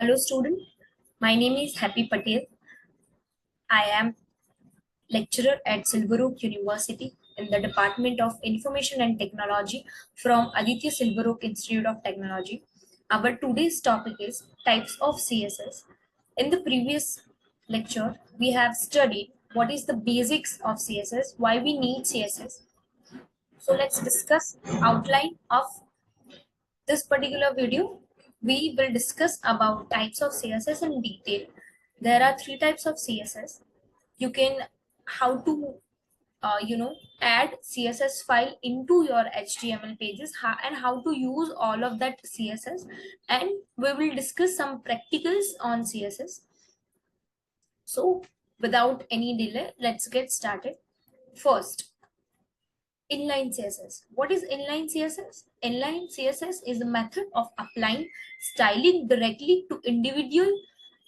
Hello student, my name is Happy Patel. I am lecturer at Silver Oak University in the Department of Information and Technology from Aditya Silver Oak Institute of Technology. Our today's topic is types of CSS. In the previous lecture, we have studied what is the basics of CSS, why we need CSS. So let's discuss outline of this particular video. We will discuss about types of CSS in detail. There are three types of CSS. You can how to add CSS file into your HTML pages and how to use all of that CSS, and we will discuss some practicals on CSS. So without any delay, let's get started. First, inline CSS. What is inline CSS? Inline CSS is a method of applying styling directly to individual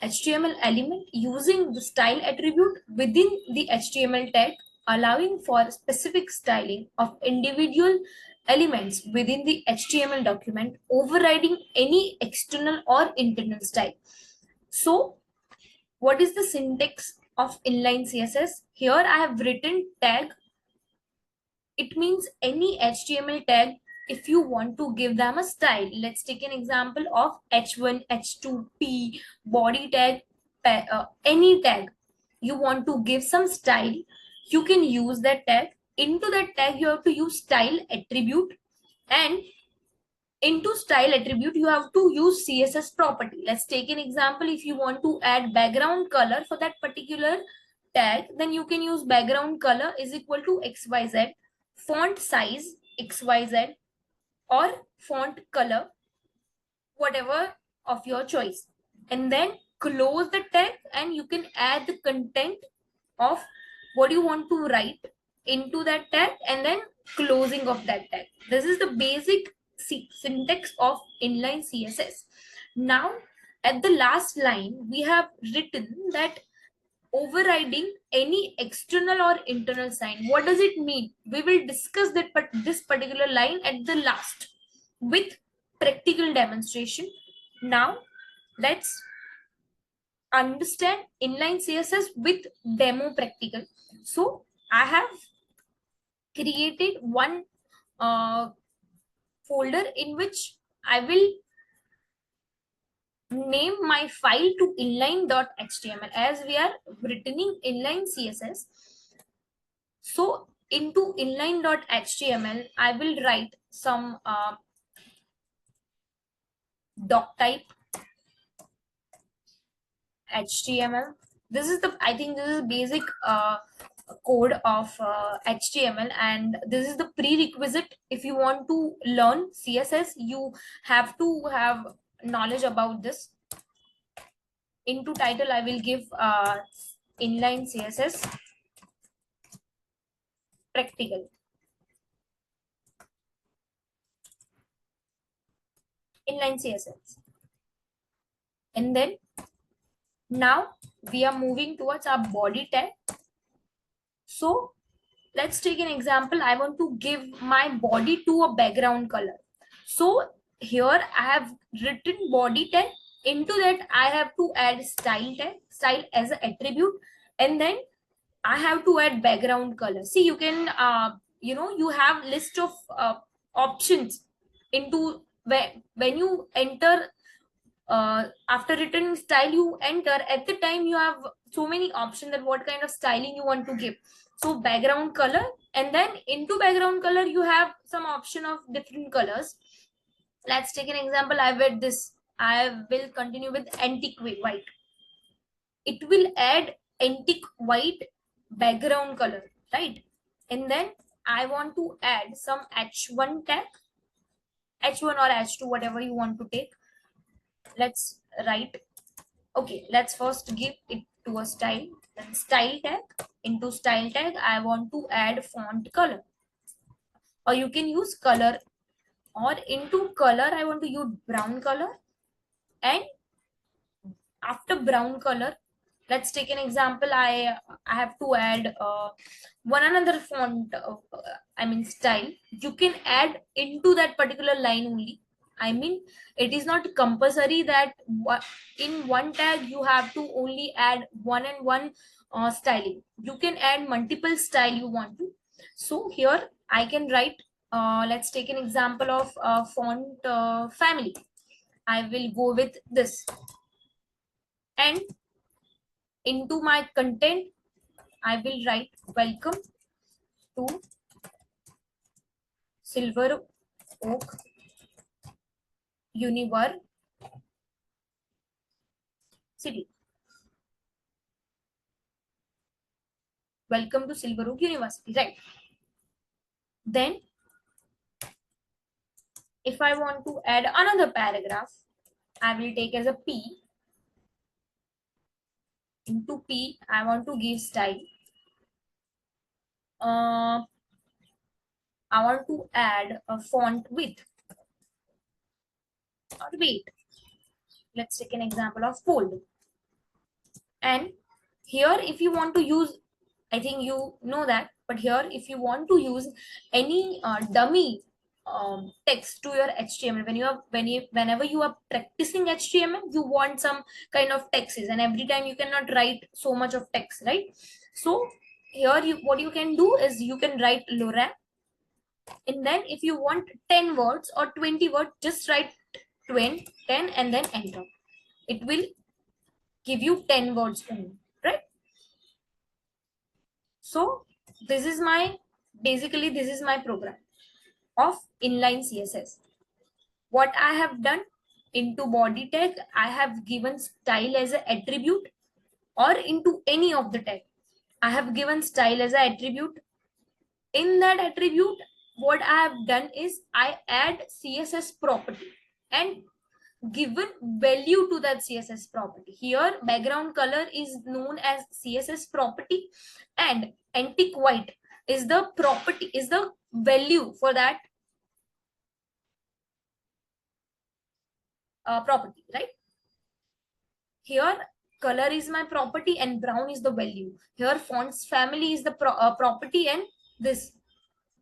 HTML element using the style attribute within the HTML tag, allowing for specific styling of individual elements within the HTML document, overriding any external or internal style. So, what is the syntax of inline CSS? Here I have written tag. It means any HTML tag if you want to give them a style. Let's take an example of H1, H2, P, body tag, any tag. You want to give some style, you can use that tag. Into that tag, you have to use style attribute, and into style attribute, you have to use CSS property. Let's take an example. If you want to add background color for that particular tag, then you can use background color is equal to XYZ, font size XYZ, or font color, whatever of your choice. And then close the tag, and you can add the content of what you want to write into that tag, and then closing of that tag. This is the basic syntax of inline CSS. Now, at the last line, we have written that overriding any external or internal sign. What does it mean? We will discuss that, but this particular line at the last with practical demonstration. Now, let's understand inline CSS with demo practical. So I have created one folder in which I will name my file to inline.html as we are written inline CSS. So into inline.html, I will write some doc type HTML. This is the, I think this is basic code of HTML, and this is the prerequisite. If you want to learn CSS, you have to have knowledge about this. Into title, I will give inline CSS practical. Inline CSS. And then now we are moving towards our body tag. So let's take an example. I want to give my body to a background color. So here I have written body tag. Into that, I have to add style tag, style as an attribute, and then I have to add background color. See, you can you have list of options into when you enter after written style, you enter at the time, you have so many options that what kind of styling you want to give. So background color, and then into background color you have some option of different colors. Let's take an example. I read this. I will continue with antique white. It will add antique white background color, right? And then I want to add some h1 tag, h1 or h2, whatever you want to take. Let's write. Okay, let's first give it to a style. Then style tag. Into style tag, I want to add font color, or you can use color. Or into color, I want to use brown color. And after brown color, let's take an example. I have to add one another font, I mean style. You can add into that particular line only. I mean, it is not compulsory that in one tag you have to only add one and one styling. You can add multiple style you want to. So here I can write, let's take an example of font family. I will go with this. And into my content, I will write welcome to Silver Oak University. Welcome to Silver Oak University, right? Then if I want to add another paragraph, I will take as a P. Into P, I want to give style. I want to add a font width or weight. Let's take an example of bold. And here, if you want to use, I think you know that, but here, if you want to use any dummy text to your HTML, whenever you are practicing HTML, you want some kind of texts, and every time you cannot write so much of text, right? So here, what you can do is you can write Lorem, and then if you want 10 words or 20 words, just write 20, 10 and then enter. It will give you 10 words only, right? So this is my, basically this is my program of inline CSS. What I have done, into body tag, I have given style as an attribute, or into any of the tag, I have given style as an attribute. In that attribute, what I have done is I add CSS property and given value to that CSS property. Here, background color is known as CSS property, and antique white is the property, is the value for that property, right? Here, color is my property and brown is the value. Here, fonts family is the property, and this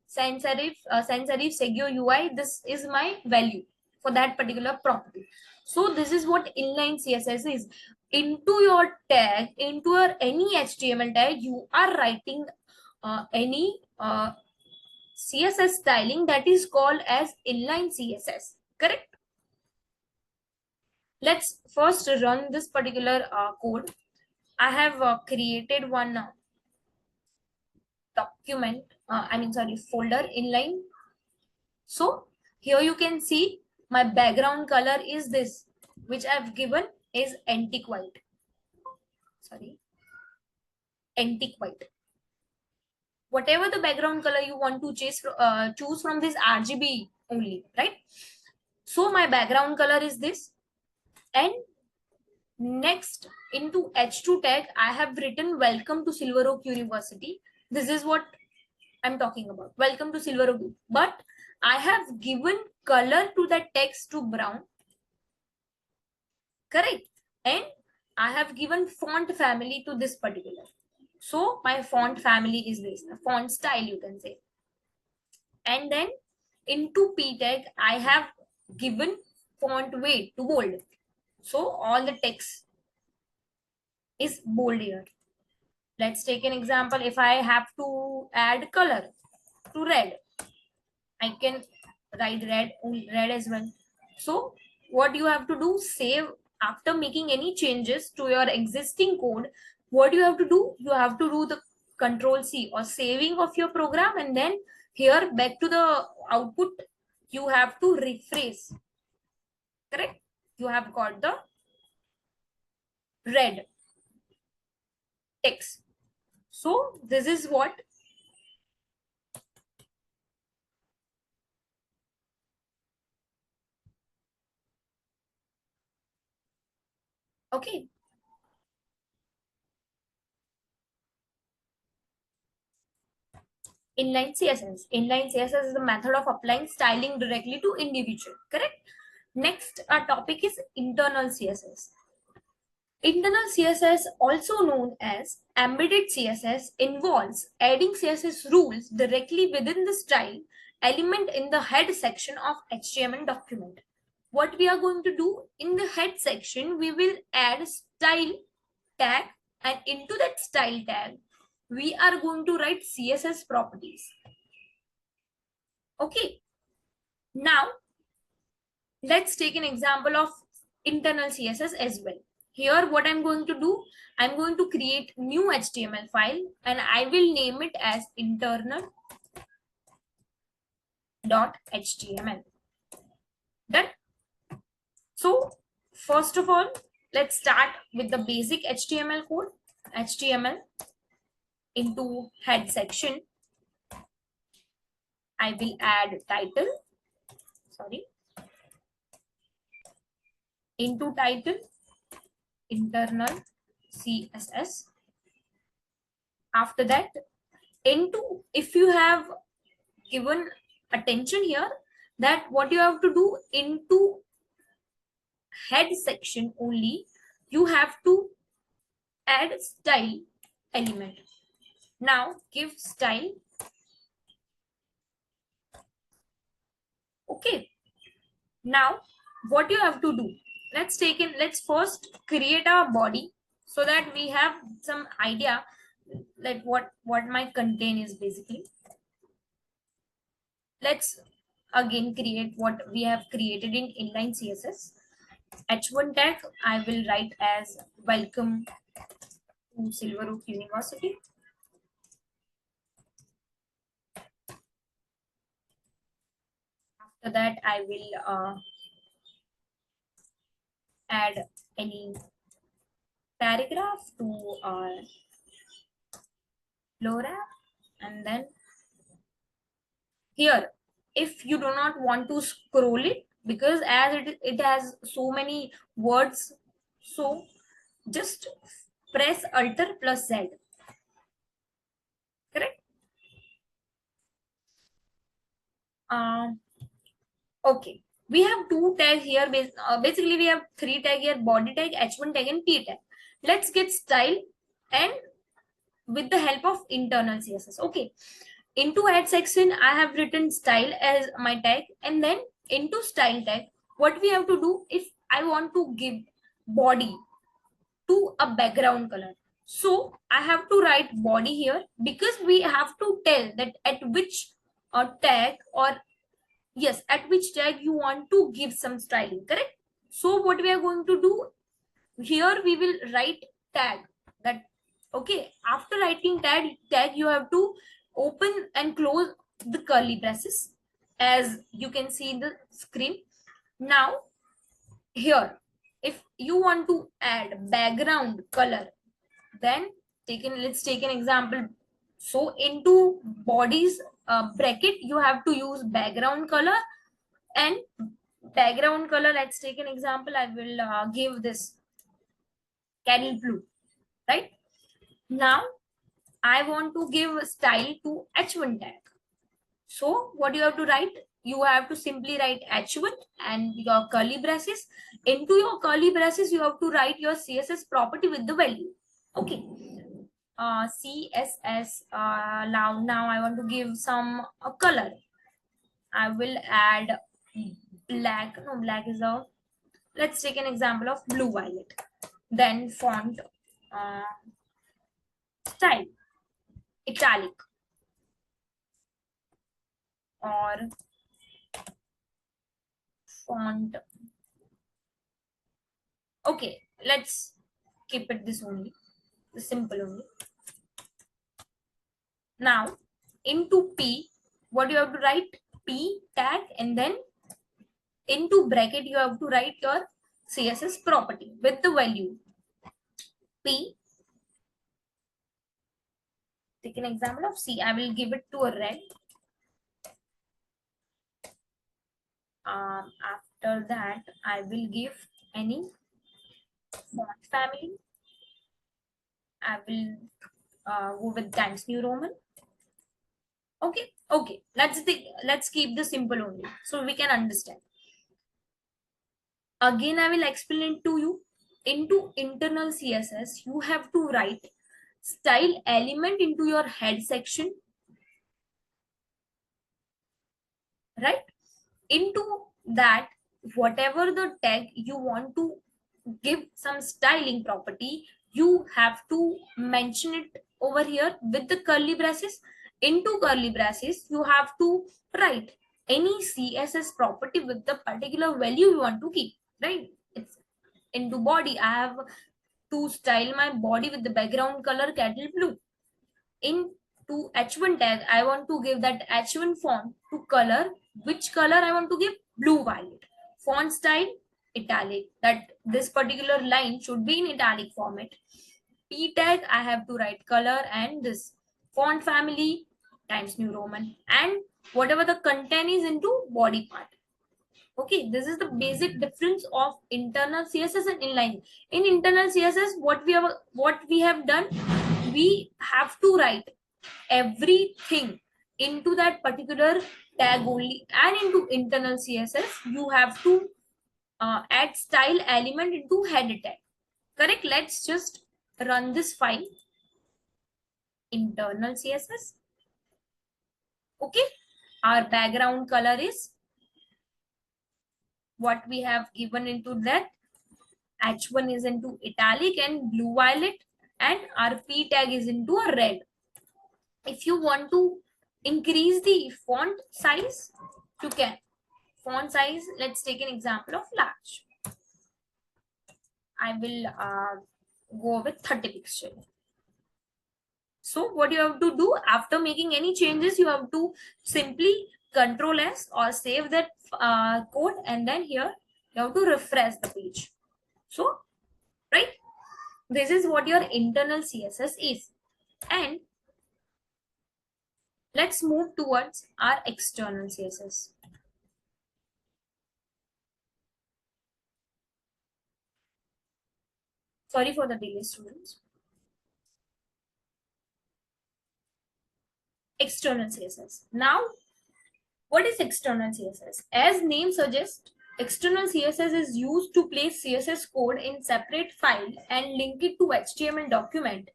sans serif Segio UI, this is my value for that particular property. So this is what inline CSS is. Into your tag, into your any HTML tag, you are writing any CSS styling that is called as inline CSS, correct? Let's first run this particular code. I have created one document, folder inline. So here you can see my background color is this, which I've given is antique white. Sorry, antique white. Whatever the background color you want to choose from this RGB only, right? So my background color is this. And next, into H2 tag, I have written welcome to Silver Oak University. This is what I'm talking about. Welcome to Silver Oak. But I have given color to the text to brown. Correct. And I have given font family to this particular. So my font family is this, the font style you can say. And then into P tag, I have given font weight to bold. So all the text is bold here. Let's take an example. If I have to add color to red, I can write red as well. So what you have to do, save after making any changes to your existing code. What you have to do, you have to do the Control C or saving of your program, and then here back to the output, you have to rephrase. Correct? You have got the red text. So this is what okay. Inline CSS. Inline CSS is the method of applying styling directly to individual. Correct? Next, our topic is internal CSS. Internal CSS, also known as embedded CSS, involves adding CSS rules directly within the style element in the head section of HTML document. what we are going to do in the head section, we will add style tag, and into that style tag, we are going to write CSS properties. Okay. Now, let's take an example of internal CSS as well. Here, what I'm going to do, I'm going to create new HTML file and I will name it as internal.html. Done. So, first of all, let's start with the basic HTML code. HTML into head section, I will add title. Sorry. Into title, internal CSS. After that, into, if you have given attention here, that what you have to do into head section only, you have to add style element. Now give style. Okay. Now what you have to do, let's first create our body so that we have some idea like what my content is basically. Let's again create what we have created in inline CSS. H1 tag I will write as welcome to Silver Oak University. After that, I will add any paragraph to Flora, and then here, if you do not want to scroll it, because as it has so many words, so just press Alt plus Z. Correct? Okay. We have two tags here. Basically, we have three tags here: body tag, H1 tag, and T tag. Let's get style and with the help of internal CSS. Okay. Into head section, I have written style as my tag, and then into style tag, what we have to do if I want to give body to a background color. So I have to write body here because we have to tell that at which tag, or yes, at which tag you want to give some styling, correct? So what we are going to do here, we will write tag. That okay, after writing tag you have to open and close the curly braces as you can see in the screen. Now here, if you want to add background color, then let's take an example. So into bodies bracket, you have to use background color, and background color, let's take an example. I will give this candy blue, right? Now I want to give style to H1 tag. So what you have to write? You have to simply write H1 and your curly braces. Into your curly braces, you have to write your CSS property with the value. Okay. CSS. Now I want to give some color. I will add black. No, black is a. Let's take an example of blue violet. Then font style italic or font. Okay, let's keep it this only, the simple only. Now into P, what you have to write? P tag, and then into bracket you have to write your CSS property with the value P. Take an example of C. I will give it to a red. After that, I will give any font family. I will go with Times New Roman. Okay, okay. Let's keep the simple only so we can understand. Again, I will explain to you. Into internal CSS, you have to write style element into your head section, right? Into that, whatever the tag you want to give some styling property, you have to mention it over here with the curly braces. Into curly braces, you have to write any CSS property with the particular value you want to keep, right? It's into body. I have to style my body with the background color cattle blue. Into H1 tag, I want to give that H1 font to color. Which color I want to give? Blue violet. Font style, italic. That this particular line should be in italic format. P tag, I have to write color and this font family Times New Roman, and whatever the content is into body part. Okay, this is the basic difference of internal CSS and inline. In internal CSS, what we have done, we have to write everything into that particular tag only, and into internal CSS you have to add style element into header tag. Correct? Let's just run this file. Internal CSS. Okay, our background color is what we have given into that. H1 is into italic and blue violet, and our P tag is into a red. If you want to increase the font size, you can. Font size, let's take an example of large. I will go with 30 pixels. So what you have to do after making any changes, you have to simply Control S or save that code, and then here you have to refresh the page. So, right, this is what your internal CSS is. And let's move towards our external CSS. Sorry for the delay, students. External CSS. Now, what is external CSS? As name suggests, external CSS is used to place CSS code in separate file and link it to HTML document.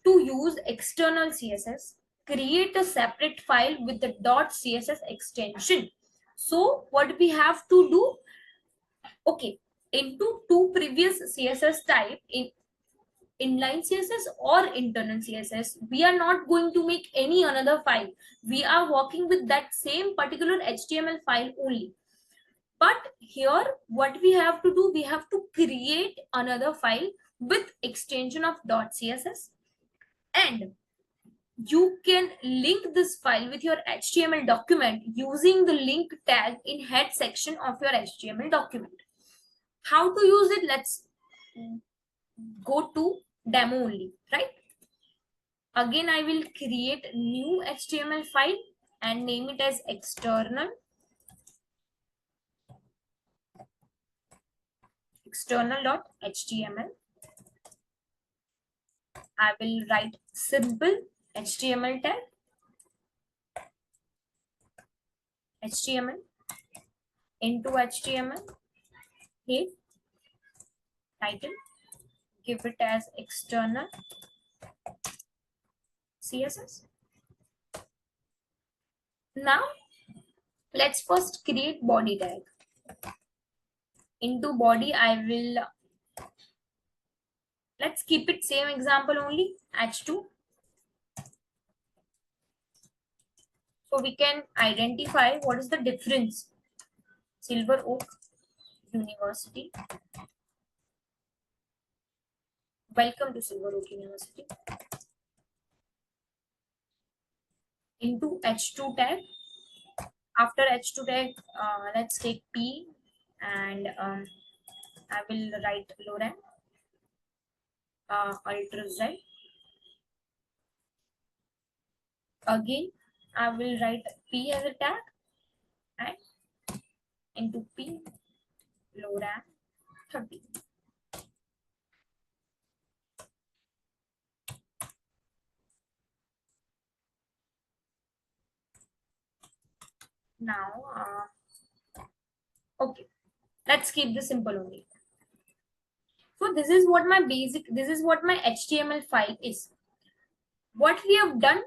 To use external CSS, create a separate file with the .css extension. So what we have to do? Okay, into two previous CSS type, in inline CSS or internal CSS, we are not going to make any another file. We are working with that same particular HTML file only. But here, what we have to do, we have to create another file with extension of .css, and you can link this file with your HTML document using the link tag in head section of your HTML document. How to use it? Let's go to demo only, right? Again, I will create new HTML file and name it as external external.html. I will write simple HTML tag, HTML into HTML, head, title, give it as external CSS. Now, let's first create body tag. Into body, I will, let's keep it same example only, H2. So we can identify what is the difference. Silver Oak University. Welcome to Silver Oak University. Into H2 tag. After H2 tag, let's take P, and I will write Loren, Ultra Z. Again, I will write P as a tag, and into P, Loren 30. Now, okay, let's keep this simple only. So this is what my HTML file is. What we have done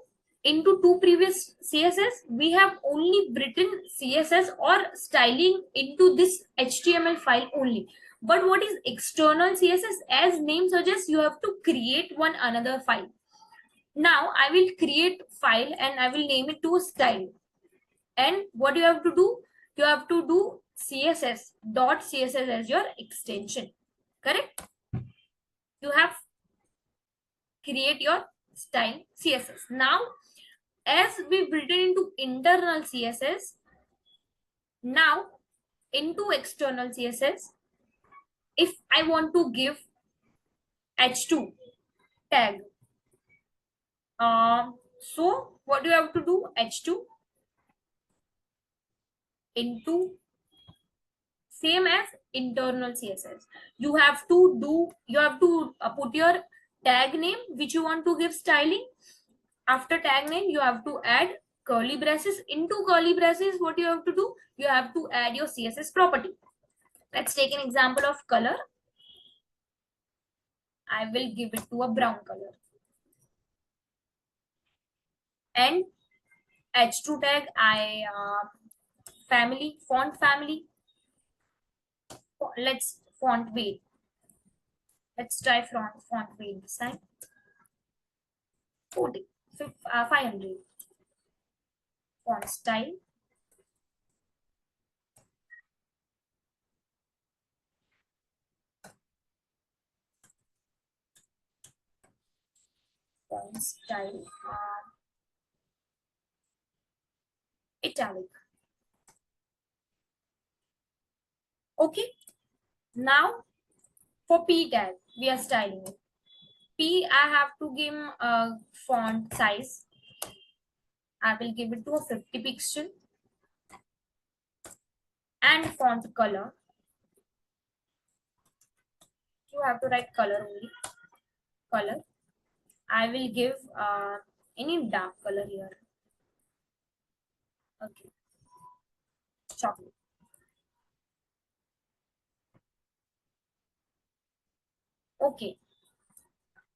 into two previous CSS, we have only written CSS or styling into this HTML file only. But what is external CSS? As name suggests, you have to create one another file. Now I will create file and I will name it to style. And what you have to do? You have to do CSS.css as your extension. Correct? You have create your style CSS. Now, as we've written into internal CSS, now into external CSS, if I want to give h2 tag, so what do you have to do? H2 into same as internal CSS. You have to put your tag name which you want to give styling. After tag name, you have to add curly braces. Into curly braces, what you have to do? You have to add your CSS property. Let's take an example of color. I will give it to a brown color. And h2 tag, font family. Let's font weight. Let's try font weight this time. 40, 500. Font style. Font style. Italic. Okay. Now for P tag, we are styling it. P, I have to give a font size. I will give it to a 50 pixel. And font color. You have to write color only. Color. I will give any dark color here. Okay. Chocolate. Okay.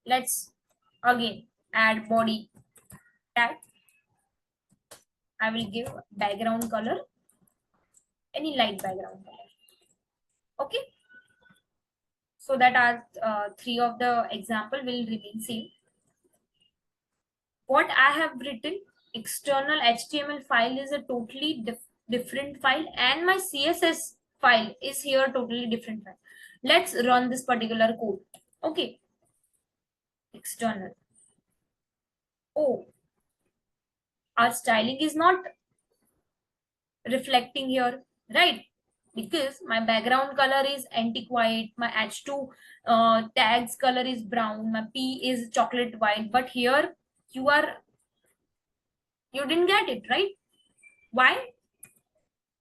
Let's again add body tag. I will give background color. Any light background color. Okay. So that are three of the example will remain same. What I have written, external HTML file is a totally different file, and my CSS file is here totally different file. Let's run this particular code. Okay. External. Oh, our styling is not reflecting here, right? Because my background color is antique white, my h2 tags color is brown, my p is chocolate white, but here you didn't get it, right? Why?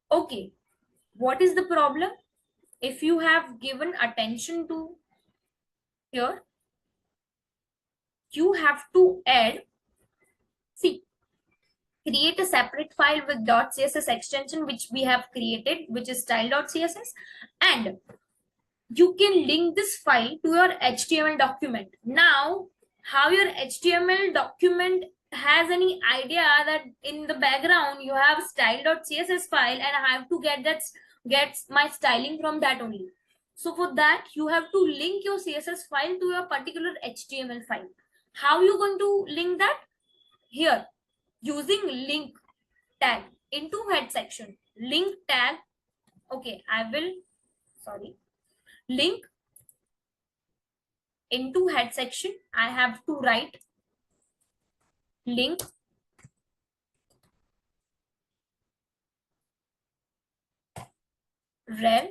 Okay, what is the problem? If you have given attention to here, you have to add, see, create a separate file with .css extension which we have created, which is style.css, and you can link this file to your HTML document. Now, how your HTML document has any idea that in the background you have style.css file and I have to get my styling from that only. So for that, you have to link your CSS file to your particular HTML file. How you going to link that? Here, using link tag into head section. Link tag. Okay, link into head section. I have to write link rel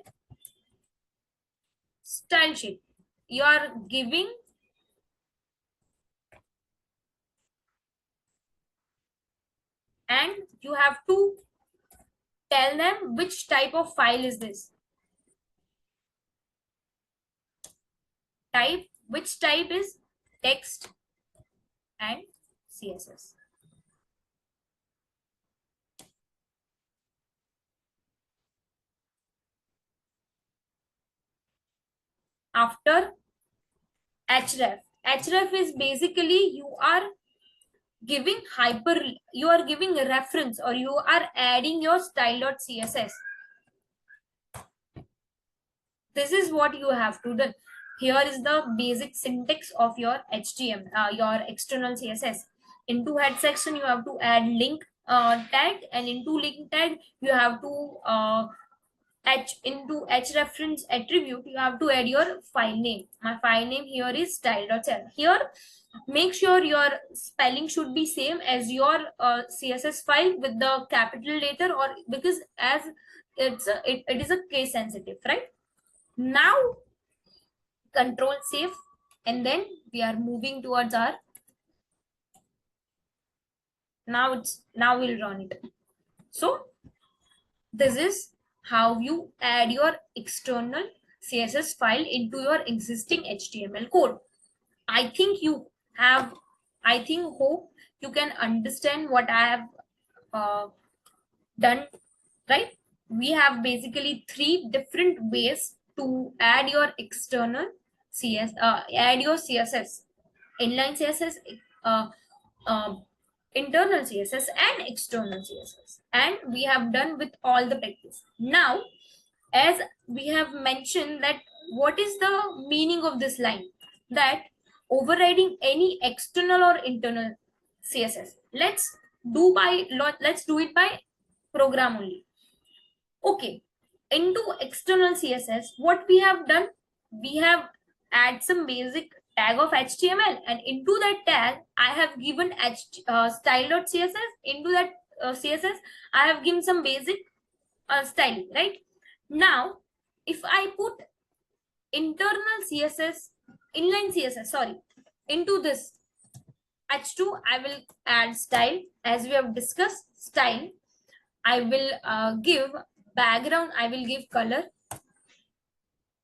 style sheet. You are giving and you have to tell them which type of file is this. Which type is text and CSS. After href. Href is basically you are giving you are giving a reference, or you are adding your style.css. This is what you have to do. Here is the basic syntax of your HTML, your external CSS. Into head section you have to add link tag, and into link tag you have to into h reference attribute you have to add your file name. My file name here is style.css. Here make sure your spelling should be same as your CSS file with the capital letter, or because as it is a case sensitive, right? Now control save, and then we are moving towards our, now we'll run it. So this is how you add your external CSS file into your existing HTML code. I think you have, hope you can understand what I have done, right? We have basically 3 different ways to add your external add your CSS, inline CSS, uh, um, internal CSS and external CSS, and we have done with all the practice. Now, as we have mentioned that what is the meaning of this line, that overriding any external or internal CSS, let's do it by program only. Okay, into external CSS, what we have done, we have add some basic tag of HTML, and into that tag I have given style.css. Into that CSS I have given some basic styling, right? Now if I put internal CSS, inline CSS, sorry, into this h2, I will add style as we have discussed. Style, I will give background, I will give color.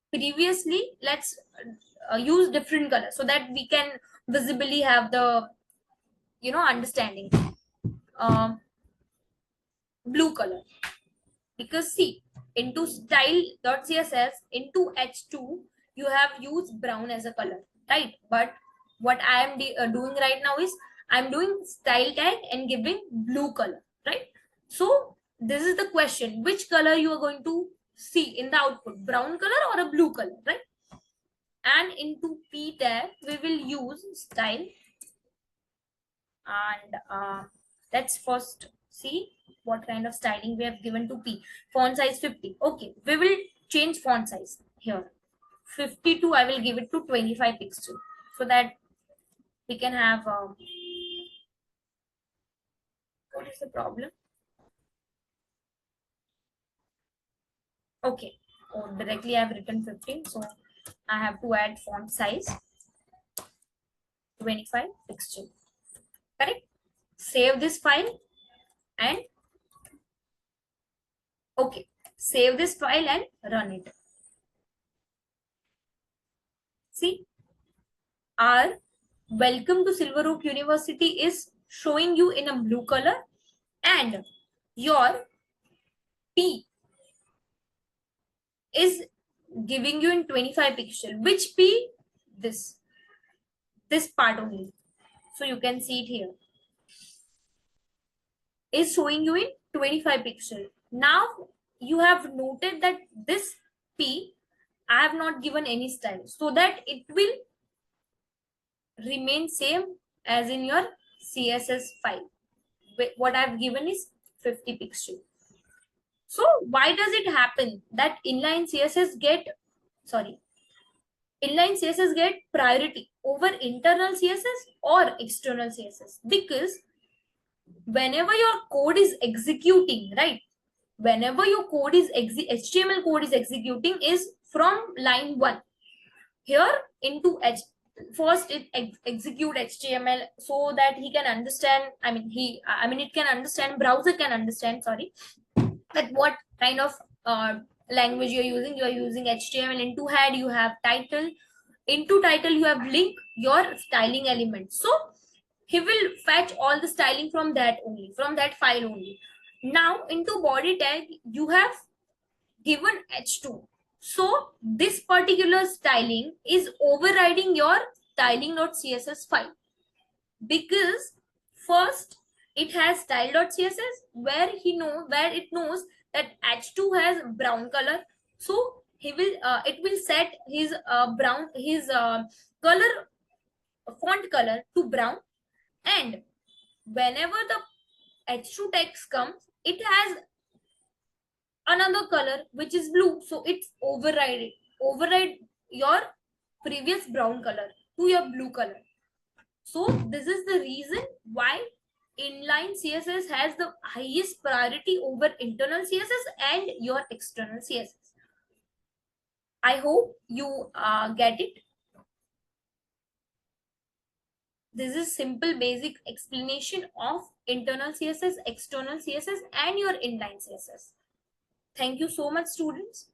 Previously, let's use different color so that we can visibly have the understanding. Blue color, because see, into style.css, into h2 you have used brown as a color, right? But what I am doing right now is I'm doing style tag and giving blue color, right? So this is the question, which color you are going to see in the output, brown color or a blue color, right? And into p tag we will use style, and let's first see what kind of styling we have given to p. Font size 50. Okay, we will change font size here. 52, I will give it to 25 pixel so that we can have what is the problem? Okay, oh, directly I have written 15, so I have to add font size 25 pixel. Correct? Save this file and okay, save this file and run it. See, our welcome to Silver Oak University is showing you in a blue color, and your P is giving you in 25 pixel. Which P? This part only. So you can see it here. Is showing you in 25 pixel. Now you have noted that this P, I have not given any style, so that it will remain same as in your CSS file. What I've given is 50 pixel. So why does it happen that inline CSS get priority over internal CSS or external CSS? Because whenever your code is executing, right? Whenever your code is HTML code is executing is from line 1. Here into first it execute HTML so that he can understand, it can understand, browser can understand, sorry, that what kind of language you're using. You're using HTML. Into head you have title, into title you have link, your styling element. So he will fetch all the styling from that only, from that file only. Now into body tag you have given h2, so this particular styling is overriding your styling.css file, because First, it has style.css where it knows that h2 has brown color, so it will set his color font color to brown, and whenever the h2 text comes, it has another color which is blue, so it's override your previous brown color to your blue color. So this is the reason why inline css has the highest priority over internal css and your external css. I hope you get it. This is simple basic explanation of internal css, external css, and your inline css. Thank you so much, students.